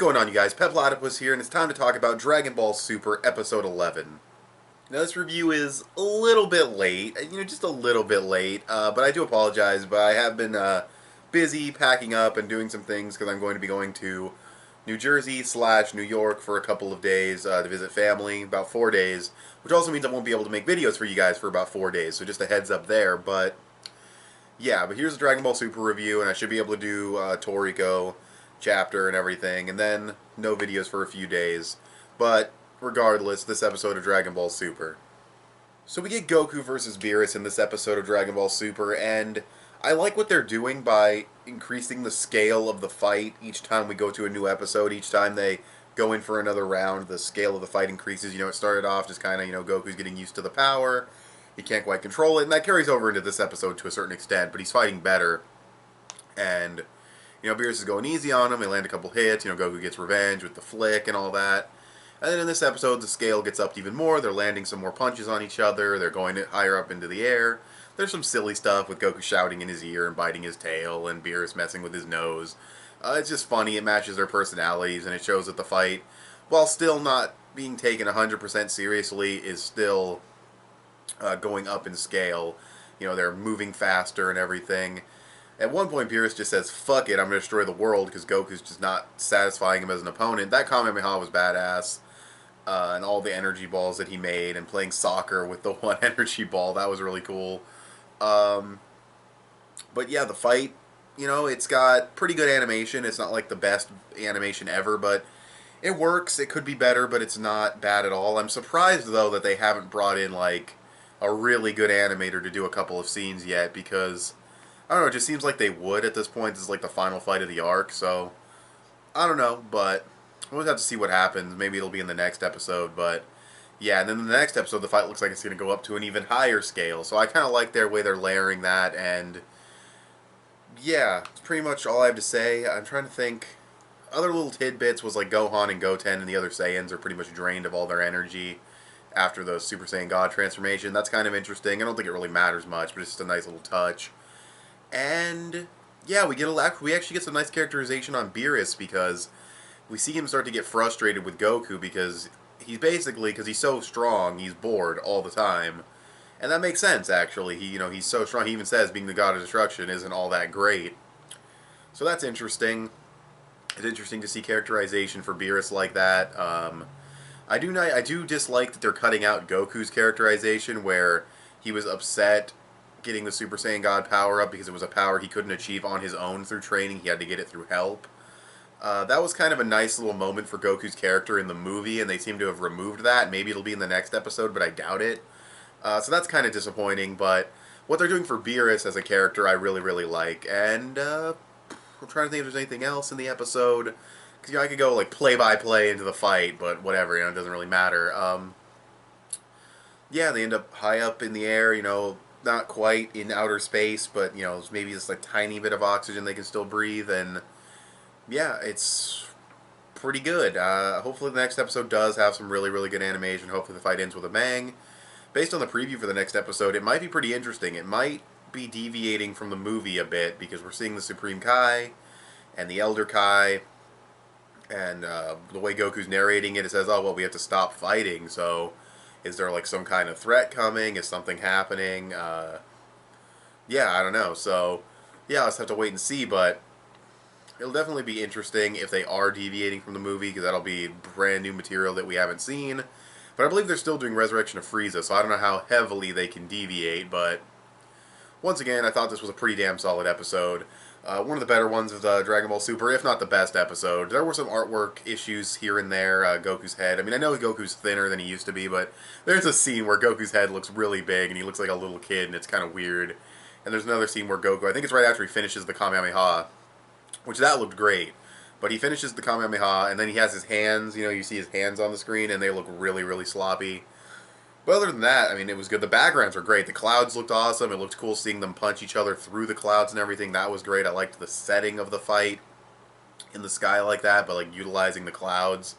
going on, you guys? Petplatypus here, and it's time to talk about Dragon Ball Super Episode 11. Now, this review is a little bit late, just a little bit late, but I do apologize, but I have been busy packing up and doing some things because I'm going to be going to New Jersey / New York for a couple of days to visit family, about 4 days, which also means I won't be able to make videos for you guys for about 4 days, so just a heads up there, but yeah, but here's a Dragon Ball Super review, and I should be able to do Toriko chapter and everything, and then no videos for a few days. But regardless, this episode of Dragon Ball Super. So we get Goku versus Beerus in this episode of Dragon Ball Super, and I like what they're doing by increasing the scale of the fight each time we go to a new episode. Each time they go in for another round, the scale of the fight increases. It started off just kind of, Goku's getting used to the power. He can't quite control it, and that carries over into this episode to a certain extent, but he's fighting better. And Beerus is going easy on him. They land a couple hits. Goku gets revenge with the flick and all that. And then in this episode, the scale gets upped even more. They're landing some more punches on each other. They're going higher up into the air. There's some silly stuff with Goku shouting in his ear and biting his tail, and Beerus messing with his nose. It's just funny. It matches their personalities, and it shows that the fight, while still not being taken 100% seriously, is still going up in scale. They're moving faster and everything. At one point, Beerus just says, "Fuck it, I'm going to destroy the world," because Goku's just not satisfying him as an opponent. That Kamehameha was badass. And all the energy balls that he made, and playing soccer with the one energy ball, that was really cool. But yeah, the fight, it's got pretty good animation. It's not like the best animation ever, but it works. It could be better, but it's not bad at all. I'm surprised, though, that they haven't brought in, like, a really good animator to do a couple of scenes yet, because I don't know, it just seems like they would at this point. This is like the final fight of the arc, so I don't know, but we'll have to see what happens. Maybe it'll be in the next episode, but yeah, and then in the next episode, the fight looks like it's going to go up to an even higher scale, so I kind of like their way they're layering that, and yeah, it's pretty much all I have to say. I'm trying to think. Other little tidbits was like Gohan and Goten and the other Saiyans are pretty much drained of all their energy after the Super Saiyan God transformation. That's kind of interesting. I don't think it really matters much, but it's just a nice little touch. And yeah, we actually get some nice characterization on Beerus, because we see him start to get frustrated with Goku because because he's so strong, he's bored all the time. And that makes sense, actually. He's so strong. He even says being the god of destruction isn't all that great. So that's interesting. It's interesting to see characterization for Beerus like that. I do dislike that they're cutting out Goku's characterization, where he was upset getting the Super Saiyan God power up because it was a power he couldn't achieve on his own through training. He had to get it through help. That was kind of a nice little moment for Goku's character in the movie, and they seem to have removed that. Maybe it'll be in the next episode, but I doubt it. So that's kind of disappointing, but what they're doing for Beerus as a character I really, really like. And I'm trying to think if there's anything else in the episode, because I could go like play-by-play into the fight, but whatever, it doesn't really matter. Yeah, they end up high up in the air, not quite in outer space, but maybe just a tiny bit of oxygen they can still breathe, and yeah, it's pretty good. Hopefully the next episode does have some really, really good animation. Hopefully the fight ends with a bang. Based on the preview for the next episode, it might be pretty interesting. It might be deviating from the movie a bit, because we're seeing the Supreme Kai and the Elder Kai, and the way Goku's narrating it, it says, oh, well, we have to stop fighting, so is there like some kind of threat coming? Is something happening? Yeah, I don't know. So, yeah, I'll just have to wait and see, but it'll definitely be interesting if they are deviating from the movie, because that'll be brand new material that we haven't seen. But I believe they're still doing Resurrection of Frieza, so I don't know how heavily they can deviate, but once again, I thought this was a pretty damn solid episode. One of the better ones of the Dragon Ball Super, if not the best episode. There were some artwork issues here and there. Goku's head. I mean, I know Goku's thinner than he used to be, but there's a scene where Goku's head looks really big, and he looks like a little kid, and it's kind of weird. And there's another scene where Goku, I think it's right after he finishes the Kamehameha, which that looked great. But he finishes the Kamehameha, and then he has his hands, you see his hands on the screen, and they look really, really sloppy. But other than that, I mean, it was good. The backgrounds were great. The clouds looked awesome. It looked cool seeing them punch each other through the clouds and everything. That was great. I liked the setting of the fight in the sky like that, but like utilizing the clouds,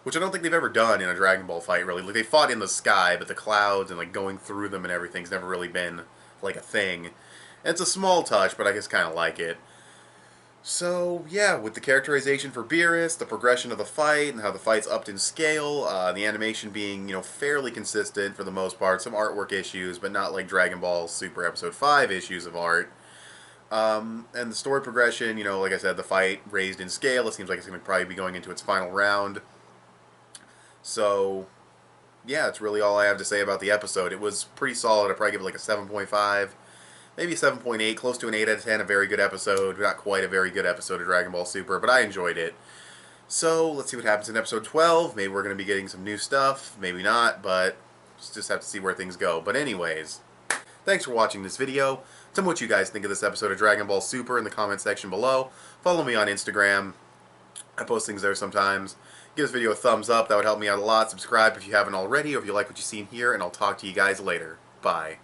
which I don't think they've ever done in a Dragon Ball fight, really. Like, they fought in the sky, but the clouds and like going through them and everything's never really been like a thing. And it's a small touch, but I just kind of like it. So, yeah, with the characterization for Beerus, the progression of the fight, and how the fight's upped in scale, the animation being, fairly consistent for the most part, some artwork issues, but not like Dragon Ball Super Episode 5 issues of art. And the story progression, like I said, the fight raised in scale, it seems like it's going to probably be going into its final round. So, yeah, that's really all I have to say about the episode. It was pretty solid. I'd probably give it like a 7.5. Maybe 7.8, close to an 8 out of 10, a very good episode. Not quite a very good episode of Dragon Ball Super, but I enjoyed it. So, let's see what happens in episode 12. Maybe we're going to be getting some new stuff. Maybe not, but just have to see where things go. But anyways, thanks for watching this video. Tell me what you guys think of this episode of Dragon Ball Super in the comment section below. Follow me on Instagram. I post things there sometimes. Give this video a thumbs up. That would help me out a lot. Subscribe if you haven't already, or if you like what you've seen here, and I'll talk to you guys later. Bye.